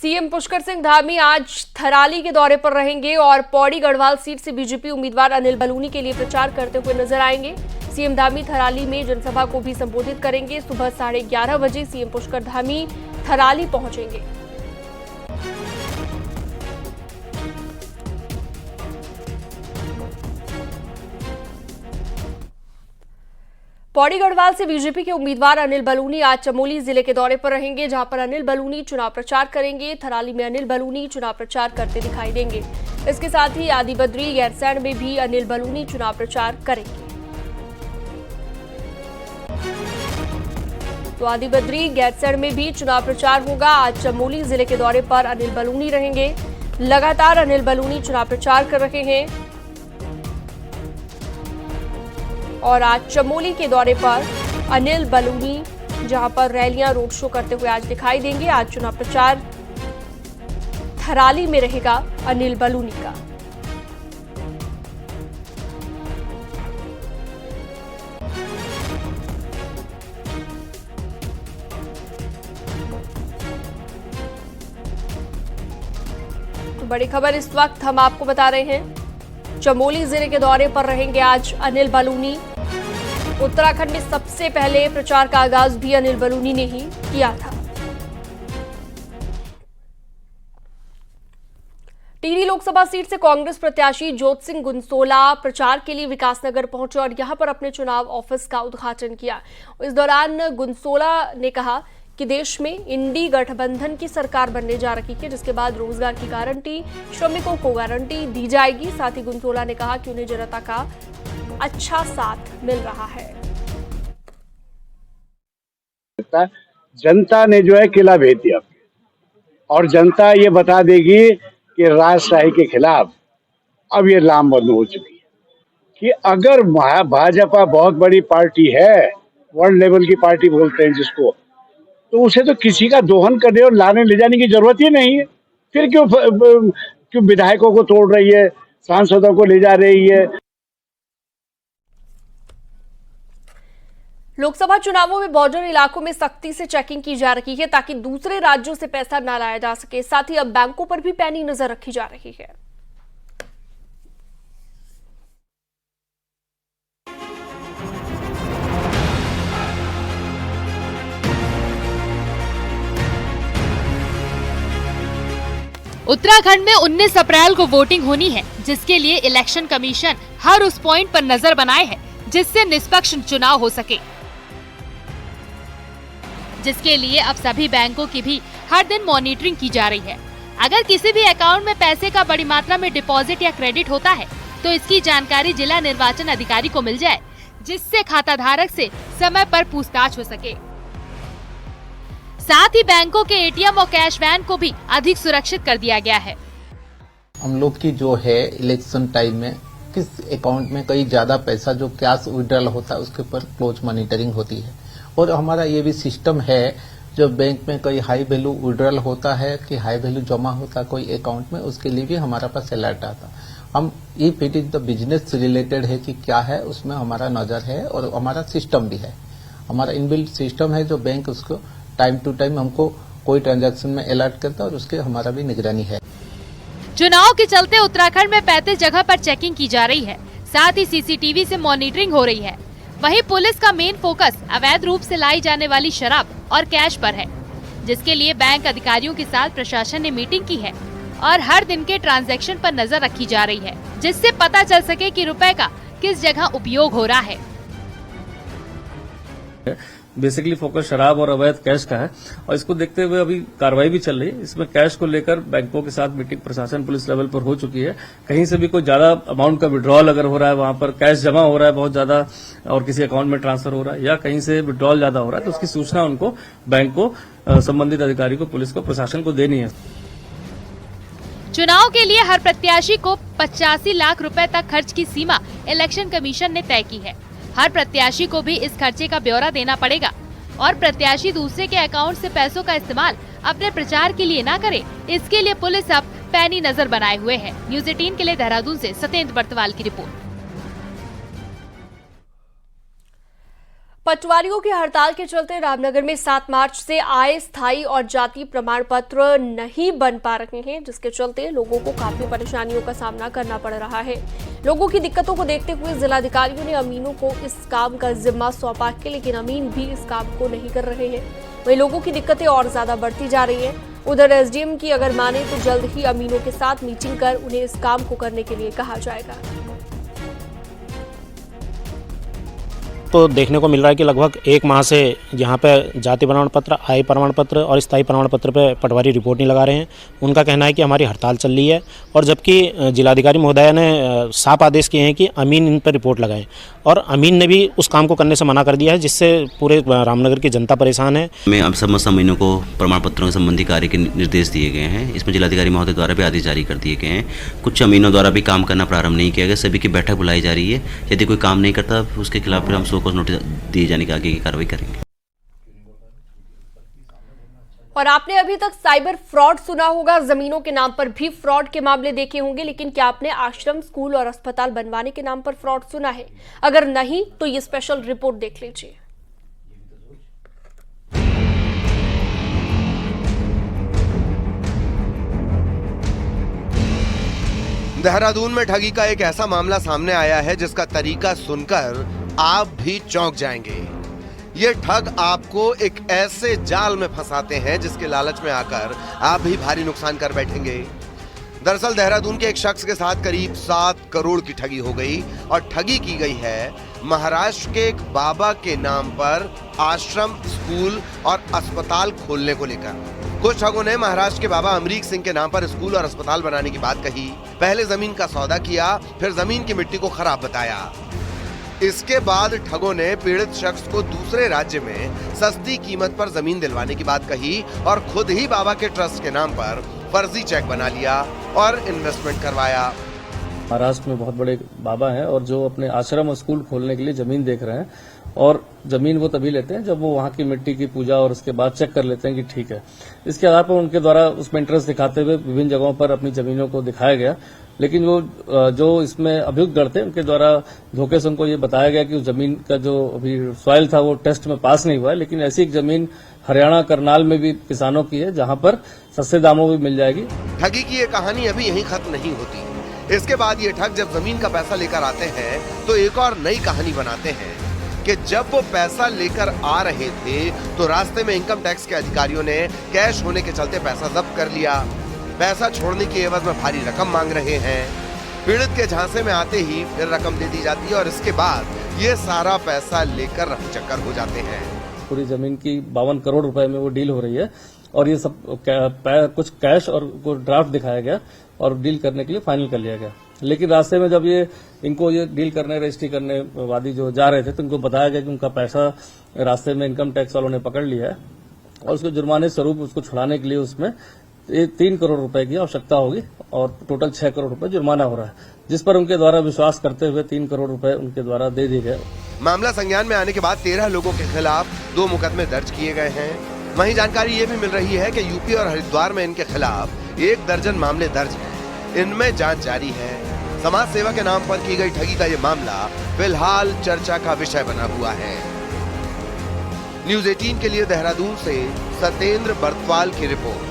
CM Pushkar Singh Dhami आज थराली के दौरे पर रहेंगे और पौड़ी गढ़वाल सीट से बीजेपी उम्मीदवार अनिल बलूनी के लिए प्रचार करते हुए नजर आएंगे। सीएम धामी थराली में जनसभा को भी संबोधित करेंगे। सुबह 11:30 बजे सीएम पुष्कर धामी थराली पहुंचेंगे। पौड़ी गढ़वाल से बीजेपी के उम्मीदवार अनिल बलूनी आज चमोली जिले के दौरे पर रहेंगे, जहां पर अनिल बलूनी चुनाव प्रचार करेंगे। थराली में अनिल बलूनी चुनाव प्रचार करते दिखाई देंगे। इसके साथ ही आदिबद्री गैरसैंण में भी अनिल बलूनी चुनाव प्रचार करेंगे। तो आदिबद्री गैरसैंण में भी चुनाव प्रचार होगा। आज चमोली जिले के दौरे पर अनिल बलूनी रहेंगे। लगातार अनिल बलूनी चुनाव प्रचार कर रहे हैं और आज चमोली के दौरे पर अनिल बलूनी जहां पर रैलियां रोड शो करते हुए आज दिखाई देंगे। आज चुनाव प्रचार थराली में रहेगा अनिल बलूनी का। तो बड़ी खबर इस वक्त हम आपको बता रहे हैं, चमोली जिले के दौरे पर रहेंगे आज अनिल बलूनी। उत्तराखंड में सबसे पहले प्रचार का आगाज भी अनिल बलूनी ने ही किया था। टिहरी लोकसभा सीट से कांग्रेस प्रत्याशी ज्योत सिंह गुनसोला प्रचार के लिए विकासनगर पहुंचे और यहां पर अपने चुनाव ऑफिस का उद्घाटन किया। इस दौरान गुनसोला ने कहा कि देश में इंडी गठबंधन की सरकार बनने जा रही है, जिसके बाद रोजगार की गारंटी, श्रमिकों को गारंटी दी जाएगी। साथ ही गुनसोला ने कहा कि उन्हें जनता का अच्छा साथ मिल रहा है। जनता ने जो है किला भेज दिया और जनता ये बता देगी कि राजशाही के खिलाफ अब ये लामबंद हो चुकी है कि अगर भाजपा बहुत बड़ी पार्टी है, वर्ल्ड लेवल की पार्टी बोलते हैं जिसको, तो उसे तो किसी का दोहन करने और लाने ले जाने की जरूरत ही नहीं है। फिर क्यों विधायकों को तोड़ रही है, सांसदों को ले जा रही है। लोकसभा चुनावों में बॉर्डर इलाकों में सख्ती से चेकिंग की जा रही है ताकि दूसरे राज्यों से पैसा न लाया जा सके। साथ ही अब बैंकों पर भी पैनी नजर रखी जा रही है। उत्तराखंड में 19 अप्रैल को वोटिंग होनी है, जिसके लिए इलेक्शन कमीशन हर उस पॉइंट पर नजर बनाए है जिससे निष्पक्ष चुनाव हो सके। जिसके लिए अब सभी बैंकों की भी हर दिन मॉनिटरिंग की जा रही है। अगर किसी भी अकाउंट में पैसे का बड़ी मात्रा में डिपॉजिट या क्रेडिट होता है तो इसकी जानकारी जिला निर्वाचन अधिकारी को मिल जाए, जिससे खाता धारक से समय पर पूछताछ हो सके। साथ ही बैंकों के एटीएम और कैश वैन को भी अधिक सुरक्षित कर दिया गया है। हम लोग की जो है इलेक्शन टाइम में किस अकाउंट में कई ज्यादा पैसा जो कैश विड्रॉल होता है उसके ऊपर क्लोज मॉनिटरिंग होती है। और हमारा ये भी सिस्टम है, जो बैंक में कोई हाई वैल्यू विड्रॉल होता है कि हाई वैल्यू जमा होता है कोई अकाउंट में, उसके लिए भी हमारा पास अलर्ट आता। हम if it is the business से रिलेटेड है कि क्या है, उसमें हमारा नजर है और हमारा सिस्टम भी है। हमारा इनबिल्ट सिस्टम है जो बैंक उसको टाइम टू टाइम हमको कोई ट्रांजैक्शन में अलर्ट करता है और उसके हमारा भी निगरानी है। चुनाव के चलते उत्तराखंड में 35 जगह पर चेकिंग की जा रही है। साथ ही सीसीटीवी से मॉनिटरिंग हो रही है। वहीं पुलिस का मेन फोकस अवैध रूप से लाई जाने वाली शराब और कैश पर है, जिसके लिए बैंक अधिकारियों के साथ प्रशासन ने मीटिंग की है और हर दिन के ट्रांजैक्शन पर नजर रखी जा रही है, जिससे पता चल सके कि रुपए का किस जगह उपयोग हो रहा है। बेसिकली फोकस शराब और अवैध कैश का है और इसको देखते हुए अभी कार्रवाई भी चल रही है। इसमें कैश को लेकर बैंकों के साथ मीटिंग प्रशासन पुलिस लेवल पर हो चुकी है। कहीं से भी कोई ज्यादा अमाउंट का विड्रॉल अगर हो रहा है, वहां पर कैश जमा हो रहा है बहुत ज्यादा और किसी अकाउंट में ट्रांसफर हो रहा है या कहीं से विड्रॉल ज्यादा हो रहा है, तो उसकी सूचना उनको बैंक को, संबंधित अधिकारी को, पुलिस को, प्रशासन को देनी है। चुनाव के लिए हर प्रत्याशी को 85 लाख रुपए तक खर्च की सीमा इलेक्शन कमीशन ने तय की है। हर प्रत्याशी को भी इस खर्चे का ब्यौरा देना पड़ेगा और प्रत्याशी दूसरे के अकाउंट से पैसों का इस्तेमाल अपने प्रचार के लिए ना करे, इसके लिए पुलिस अब पैनी नजर बनाए हुए है। न्यूज़ 18 के लिए देहरादून से सत्येंद्र बर्तवाल की रिपोर्ट। पटवारियों की हड़ताल के चलते रामनगर में 7 मार्च से आय, स्थायी और जाति प्रमाण पत्र नहीं बन पा रहे हैं, जिसके चलते लोगों को काफी परेशानियों का सामना करना पड़ रहा है। लोगों की दिक्कतों को देखते हुए जिलाधिकारियों ने अमीनों को इस काम का जिम्मा सौंपा है, लेकिन अमीन भी इस काम को नहीं कर रहे हैं। वहीं लोगों की दिक्कतें और ज्यादा बढ़ती जा रही हैं। उधर एसडीएम की अगर माने तो जल्द ही अमीनों के साथ मीटिंग कर उन्हें इस काम को करने के लिए कहा जाएगा। तो देखने को मिल रहा है कि लगभग 1 माह से यहाँ पे जाति प्रमाण पत्र, आय प्रमाण पत्र और स्थायी प्रमाण पत्र पे पटवारी रिपोर्ट नहीं लगा रहे हैं। उनका कहना है कि हमारी हड़ताल चल रही है, और जबकि जिलाधिकारी महोदया ने साफ आदेश किए हैं कि अमीन इन पर रिपोर्ट लगाएं, और अमीन ने भी उस काम को करने से मना कर दिया है, जिससे पूरे रामनगर की जनता परेशान है। में अब समस्त अमीनों को प्रमाण पत्रों के संबंधी कार्य के निर्देश दिए गए हैं। इसमें जिलाधिकारी महोदय द्वारा भी आदेश जारी कर दिए गए हैं। कुछ अमीनों द्वारा भी काम करना प्रारंभ नहीं किया गया। सभी की बैठक बुलाई जा रही है। यदि कोई काम नहीं करता उसके खिलाफ फिर हम शो कॉज नोटिस दिए जाने के आगे की कार्रवाई करेंगे। और आपने अभी तक साइबर फ्रॉड सुना होगा, जमीनों के नाम पर भी फ्रॉड के मामले देखे होंगे, लेकिन क्या आपने आश्रम, स्कूल और अस्पताल बनवाने के नाम पर फ्रॉड सुना है? अगर नहीं तो ये स्पेशल रिपोर्ट देख लीजिए। देहरादून में ठगी का एक ऐसा मामला सामने आया है जिसका तरीका सुनकर आप भी चौंक जाएंगे। ये ठग आपको एक ऐसे जाल में फंसाते हैं जिसके लालच में आकर आप भी भारी नुकसान कर बैठेंगे। दरअसल देहरादून के एक शख्स के साथ करीब 7 करोड़ की ठगी हो गई, और ठगी की गई है महाराष्ट्र के एक बाबा के नाम पर आश्रम, स्कूल और अस्पताल खोलने को लेकर। कुछ ठगों ने महाराष्ट्र के बाबा अमरीक सिंह के नाम पर स्कूल और अस्पताल बनाने की बात कही। पहले जमीन का सौदा किया, फिर जमीन की मिट्टी को खराब बताया। इसके बाद ठगों ने पीड़ित शख्स को दूसरे राज्य में सस्ती कीमत पर जमीन दिलवाने की बात कही, और खुद ही बाबा के ट्रस्ट के नाम पर फर्जी चेक बना लिया और इन्वेस्टमेंट करवाया। महाराष्ट्र में बहुत बड़े बाबा हैं और जो अपने आश्रम और स्कूल खोलने के लिए जमीन देख रहे हैं, और जमीन वो तभी लेते हैं जब वो वहाँ की मिट्टी की पूजा और उसके बाद चेक कर लेते हैं कि ठीक है। इसके आधार पर उनके द्वारा उसमें इंटरेस्ट दिखाते हुए विभिन्न जगहों पर अपनी जमीनों को दिखाया गया, लेकिन वो जो इसमें अभियुक्त गण थे उनके द्वारा धोखे से उनको ये बताया गया कि उस जमीन का जो अभी सॉइल था वो टेस्ट में पास नहीं हुआ है, लेकिन ऐसी एक जमीन हरियाणा करनाल में भी किसानों की है जहाँ पर सस्ते दामों में मिल जाएगी। ठगी की ये कहानी अभी यहीं खत्म नहीं होती। इसके बाद ये ठग जब जमीन का पैसा लेकर आते हैं तो एक और नई कहानी बनाते हैं कि जब वो पैसा लेकर आ रहे थे तो रास्ते में इनकम टैक्स के अधिकारियों ने कैश होने के चलते पैसा जब्त कर लिया। पैसा छोड़ने की एवज में भारी रकम मांग रहे हैं। पीड़ित के झांसे में आते ही फिर रकम दे दी जाती है, और इसके बाद ये सारा पैसा लेकर रफ चक्कर हो जाते हैं। पूरी जमीन की 52 करोड़ रुपए में वो डील हो रही है, और ये सब कुछ कैश और ड्राफ्ट दिखाया गया और डील करने के लिए फाइनल कर लिया गया। लेकिन रास्ते में जब इनको ये डील करने, रजिस्ट्री करने वादी जो जा रहे थे, तो इनको बताया गया कि उनका पैसा रास्ते में इनकम टैक्स वालों ने पकड़ लिया है, और उसको जुर्माने स्वरूप उसको छुड़ाने के लिए उसमें 3 करोड़ रुपए की आवश्यकता होगी, और टोटल 6 करोड़ रुपए जुर्माना हो रहा है, जिस पर उनके द्वारा विश्वास करते हुए 3 करोड़ रुपए उनके द्वारा दे दिए गए। मामला संज्ञान में आने के बाद 13 लोगों के खिलाफ 2 मुकदमे दर्ज किए गए हैं। वहीं जानकारी ये भी मिल रही है कि यूपी और हरिद्वार में इनके खिलाफ 1 दर्जन मामले दर्ज हैं। इनमें जांच जारी है। समाज सेवा के नाम पर की गई ठगी का ये मामला फिलहाल चर्चा का विषय बना हुआ है। न्यूज़ 18 के लिए देहरादून से सतेंद्र बर्तवाल की रिपोर्ट।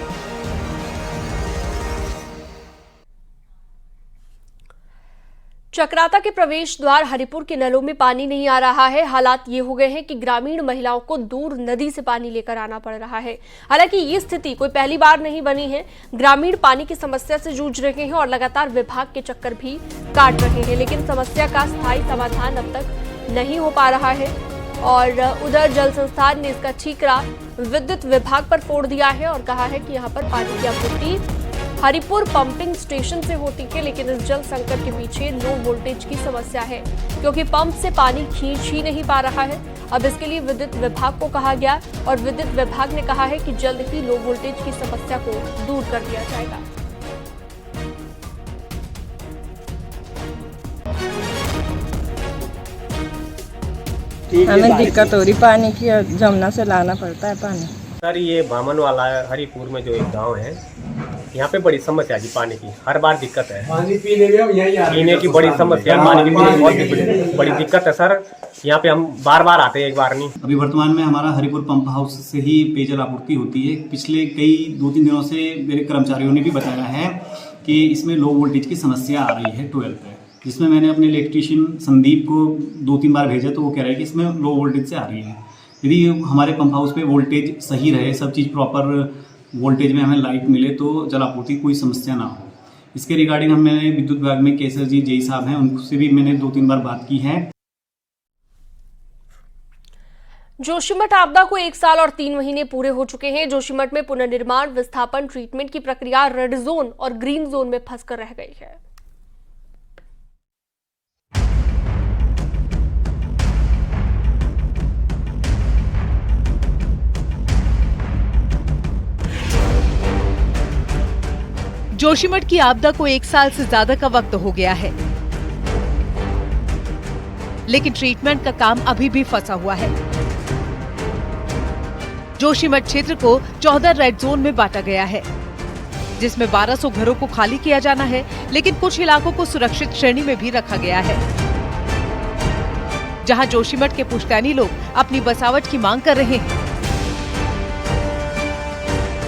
चक्राता के प्रवेश द्वार हरिपुर के नलों में पानी नहीं आ रहा है। हालात ये हो गए हैं कि ग्रामीण महिलाओं को दूर नदी से पानी लेकर आना पड़ रहा है। हालांकि ये स्थिति कोई पहली बार नहीं बनी है। ग्रामीण पानी की समस्या से जूझ रहे हैं और लगातार विभाग के चक्कर भी काट रहे हैं, लेकिन समस्या का स्थायी समाधान अब तक नहीं हो पा रहा है। और उधर जल संस्थान ने इसका ठीकरा विद्युत विभाग पर फोड़ दिया है और कहा है कि यहाँ पर पानी की आपूर्ति हरिपुर पंपिंग स्टेशन से होती है, लेकिन इस जल संकट के पीछे लो वोल्टेज की समस्या है, क्योंकि पंप से पानी खींच ही नहीं पा रहा है। अब इसके लिए विद्युत विभाग को कहा गया, और विद्युत विभाग ने कहा है कि जल्द ही लो वोल्टेज की समस्या को दूर कर दिया जाएगा। हमें दिक्कत हो रही पानी की, जमुना से लाना पड़ता है पानी। सर ये बामन वाला हरिपुर में जो एक गांव है, यहाँ पे बड़ी समस्या है जी, पानी की हर बार दिक्कत है। पानी पीने की बड़ी समस्या है, पानी की बहुत बड़ी दिक्कत है सर। यहाँ पे हम बार बार आते हैं, एक बार नहीं। अभी वर्तमान में हमारा हरिपुर पंप हाउस से ही पेयजल आपूर्ति होती है। पिछले कई 2-3 दिनों से मेरे कर्मचारियों ने भी बताया है कि इसमें लो वोल्टेज की समस्या आ रही है 12 पे, जिसमें मैंने अपने इलेक्ट्रीशियन संदीप को 2-3 बार भेजा तो वो कह रहा है कि इसमें लो वोल्टेज से आ रही है। यदि हमारे पंप हाउस पे वोल्टेज सही रहे, सब चीज़ प्रॉपर वोल्टेज में हमें लाइट मिले तो जल आपूर्ति कोई समस्या ना हो। इसके रिगार्डिंग मैंने विद्युत विभाग में केसर जी जेई साहब हैं, उनसे भी मैंने 2-3 बार बात की है। जोशीमठ आपदा को 1 साल और 3 महीने पूरे हो चुके हैं। जोशीमठ में पुनर्निर्माण, विस्थापन, ट्रीटमेंट की प्रक्रिया रेड जोन और ग्रीन जोन में फंसकर रह गई है। जोशीमठ की आपदा को 1 साल से ज्यादा का वक्त हो गया है, लेकिन ट्रीटमेंट का काम अभी भी फंसा हुआ है। जोशीमठ क्षेत्र को 14 रेड जोन में बांटा गया है, जिसमें 1200 घरों को खाली किया जाना है, लेकिन कुछ इलाकों को सुरक्षित श्रेणी में भी रखा गया है, जहां जोशीमठ के पुश्तैनी लोग अपनी बसावट की मांग कर रहे हैं।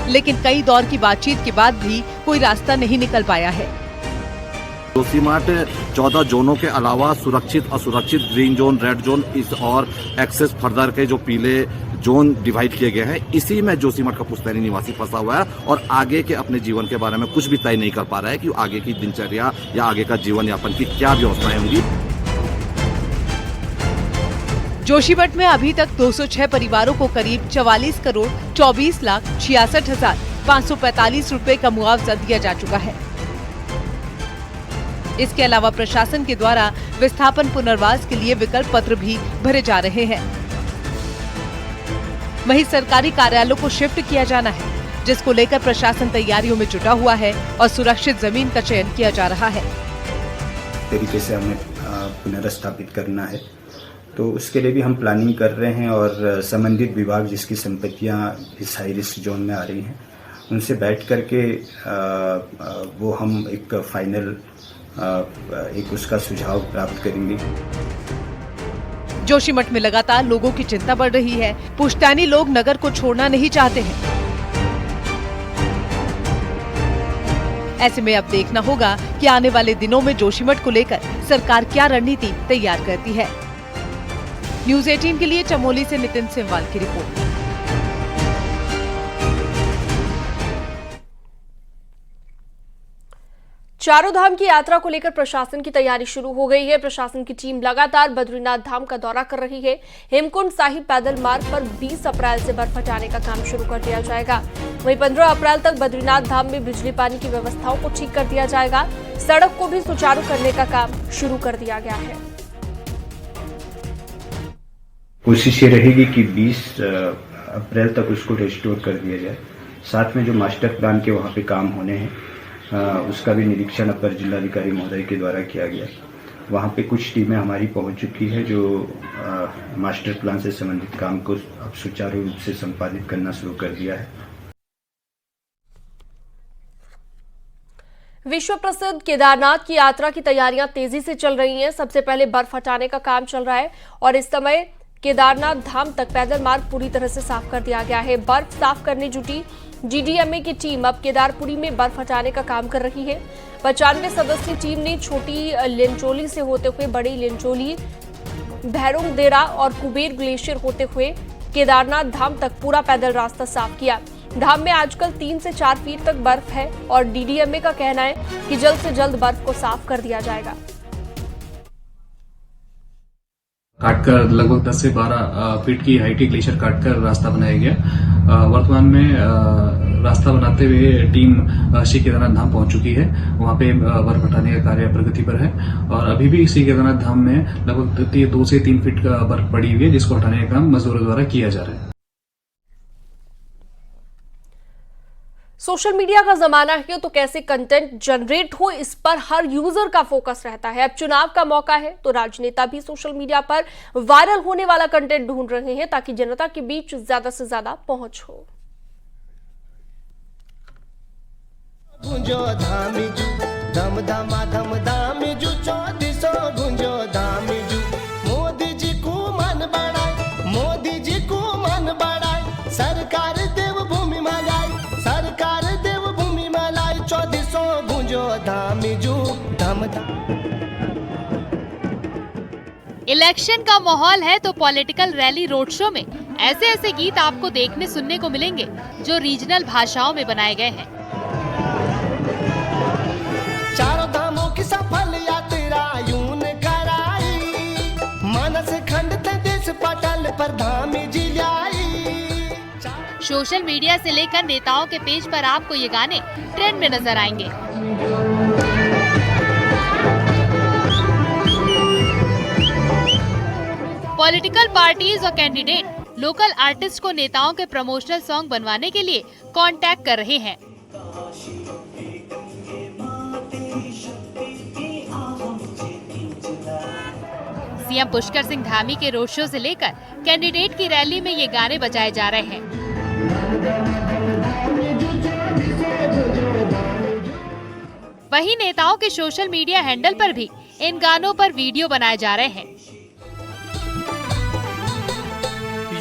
लेकिन कई दौर की बातचीत के बाद भी कोई रास्ता नहीं निकल पाया है। जोशीमठ 14 जोनों के अलावा सुरक्षित, असुरक्षित, ग्रीन जोन, रेड जोन इस और एक्सेस फर्दर के जो पीले जोन डिवाइड किए गए हैं, इसी में जोशीमठ का पुश्तैनी निवासी फंसा हुआ है और आगे के अपने जीवन के बारे में कुछ भी तय नहीं कर पा रहा है कि आगे की दिनचर्या या आगे का जीवन यापन की क्या व्यवस्थाएं होंगी। जोशीमठ में अभी तक 206 परिवारों को करीब 44 करोड़ 24,66,545 रुपए का मुआवजा दिया जा चुका है। इसके अलावा प्रशासन के द्वारा विस्थापन पुनर्वास के लिए विकल्प पत्र भी भरे जा रहे हैं। वहीं सरकारी कार्यालयों को शिफ्ट किया जाना है, जिसको लेकर प्रशासन तैयारियों में जुटा हुआ है और सुरक्षित जमीन का चयन किया जा रहा है। तरीके से हमें पुनर्स्थापित करना है, तो उसके लिए भी हम प्लानिंग कर रहे हैं और संबंधित विभाग जिसकी संपत्तियां इस हाई रिस्क जोन में आ रही हैं, उनसे बैठ करके वो हम एक फाइनल एक उसका सुझाव प्राप्त करेंगे। जोशीमठ में लगातार लोगों की चिंता बढ़ रही है। पुश्तैनी लोग नगर को छोड़ना नहीं चाहते हैं। ऐसे में अब देखना होगा कि आने वाले दिनों में जोशीमठ को लेकर सरकार क्या रणनीति तैयार करती है। न्यूज़ 18 के लिए चमोली से नितिन सिंहवाल की रिपोर्ट। चारों धाम की यात्रा को लेकर प्रशासन की तैयारी शुरू हो गई है। प्रशासन की टीम लगातार बद्रीनाथ धाम का दौरा कर रही है। हेमकुंड साहिब पैदल मार्ग पर 20 अप्रैल से बर्फ हटाने का काम शुरू कर दिया जाएगा। वहीं 15 अप्रैल तक बद्रीनाथ धाम में बिजली पानी की व्यवस्थाओं को ठीक कर दिया जाएगा। सड़क को भी सुचारू करने का काम शुरू कर दिया गया है। कोशिश ये रहेगी कि 20 अप्रैल तक उसको रिस्टोर कर दिया जाए। साथ में जो मास्टर प्लान के वहाँ पे काम होने हैं, उसका भी निरीक्षण अपर जिलाधिकारी महोदय के द्वारा किया गया। वहाँ पे कुछ टीमें हमारी पहुँच चुकी है जो मास्टर प्लान से संबंधित काम को अब सुचारू रूप से संपादित करना शुरू कर दिया है। विश्व प्रसिद्ध केदारनाथ की यात्रा की तैयारियां तेजी से चल रही हैं। सबसे पहले बर्फ हटाने का काम चल रहा है और इस समय केदारनाथ धाम तक पैदल मार्ग पूरी तरह से साफ कर दिया गया है। बर्फ साफ करने जुटी जीडीएमए की टीम अब केदारपुरी में बर्फ हटाने का काम कर रही है। 95 सदस्यीय टीम ने छोटी लिंचोली से होते हुए बड़ी लिंचोली, भैरोंगदेरा और कुबेर ग्लेशियर होते हुए केदारनाथ धाम तक पूरा पैदल रास्ता साफ किया। धाम में आजकल 3 से 4 फीट तक बर्फ है और डीडीएमए का कहना है कि जल्द से जल्द बर्फ को साफ कर दिया जाएगा। काटकर लगभग 10 से 12 फीट की हाइट ग्लेशियर काटकर रास्ता बनाया गया। वर्तमान में रास्ता बनाते हुए टीम श्री केदारनाथ धाम पहुंच चुकी है। वहां पे बर्फ हटाने का कार्य प्रगति पर है और अभी भी श्री केदारनाथ धाम में लगभग 2 से 3 फीट का बर्फ पड़ी हुई है, जिसको हटाने का काम मजदूरों द्वारा किया जा रहा है। सोशल मीडिया का जमाना है तो कैसे कंटेंट जनरेट हो, इस पर हर यूजर का फोकस रहता है। अब चुनाव का मौका है तो राजनेता भी सोशल मीडिया पर वायरल होने वाला कंटेंट ढूंढ रहे हैं ताकि जनता के बीच ज्यादा से ज्यादा पहुंच हो। गुंजो धामी जू, धम धमा धम धामी जू, 1400 गुंजो धामी जू। मोदी जी को मन बढ़ाए, मोदी जी को मन बढ़ाए, सरकार देवभूमि में लाई, सरकार देवभूमि में लाई, 1400 गुंजो धामी जू, धम धम। इलेक्शन का माहौल है तो पॉलिटिकल रैली रोड शो में ऐसे ऐसे गीत आपको देखने सुनने को मिलेंगे जो रीजनल भाषाओं में बनाए गए हैं। चारों धामों की सफल यात्रा यूं कराई, मानस खंड ते देश पटल पर धामी जी लाई। सोशल मीडिया से लेकर नेताओं के पेज पर आपको ये गाने ट्रेंड में नजर आएंगे। पॉलिटिकल पार्टीज और कैंडिडेट लोकल आर्टिस्ट को नेताओं के प्रमोशनल सॉन्ग बनवाने के लिए कांटेक्ट कर रहे हैं। सीएम पुष्कर सिंह धामी के रोड शो से लेकर कैंडिडेट की रैली में ये गाने बजाए जा रहे हैं। वहीं नेताओं के सोशल मीडिया हैंडल पर भी इन गानों पर वीडियो बनाए जा रहे हैं।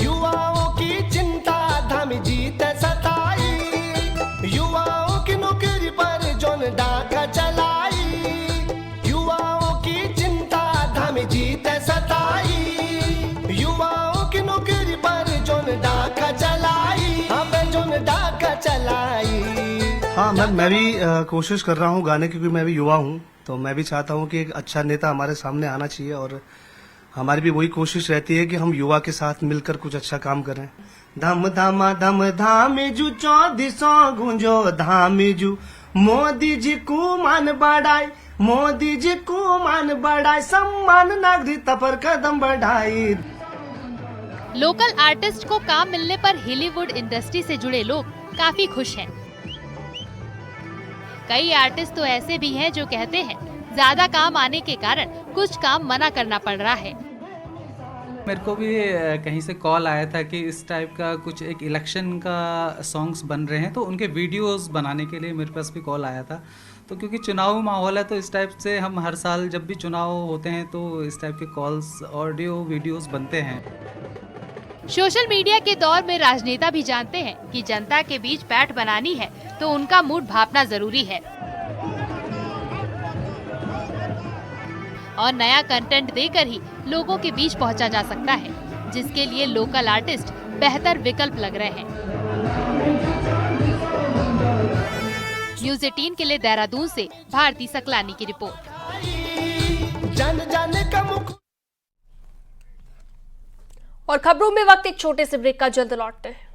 युवाओं की चिंता धामी जीत सताई, युवाओं की नौकरी पर जोन डाका चलाई, युवाओं की चिंता धामी जीत सताई, युवाओं की नौकरी पर जोन डाका चलाई, हमें जोन डाका चलाई। हाँ मैं भी कोशिश कर रहा हूँ गाने की, क्योंकि मैं भी युवा हूँ, तो मैं भी चाहता हूँ कि एक अच्छा नेता हमारे सामने आना चाहिए, और हमारी भी वही कोशिश रहती है कि हम युवा के साथ मिलकर कुछ अच्छा काम करें। धम धामा धम धामी जू, 1400 गुंजो धामी जू, मोदी जी को मान बढ़ाई, मोदी जी को मान बढ़ाई, सम्मान नागरिकता पर कदम बढ़ाई। लोकल आर्टिस्ट को काम मिलने पर हॉलीवुड इंडस्ट्री से जुड़े लोग काफी खुश हैं। कई आर्टिस्ट तो ऐसे भी हैं जो कहते हैं ज्यादा काम आने के कारण कुछ काम मना करना पड़ रहा है। मेरे को भी कहीं से कॉल आया था कि इस टाइप का कुछ एक इलेक्शन का सॉन्ग्स बन रहे हैं, तो उनके वीडियोस बनाने के लिए मेरे पास भी कॉल आया था। तो क्योंकि चुनाव माहौल है, तो इस टाइप से हम हर साल जब भी चुनाव होते हैं तो इस टाइप के कॉल्स, ऑडियो वीडियोस बनते हैं। सोशल मीडिया के दौर में राजनेता भी जानते हैं कि जनता के बीच पैठ बनानी है तो उनका मूड भापना जरूरी है, और नया कंटेंट देकर ही लोगों के बीच पहुंचा जा सकता है, जिसके लिए लोकल आर्टिस्ट बेहतर विकल्प लग रहे हैं। न्यूज़ 18 के लिए देहरादून से भारती सकलानी की रिपोर्ट। और खबरों में वक्त एक छोटे से ब्रेक का, जल्द लौटते हैं।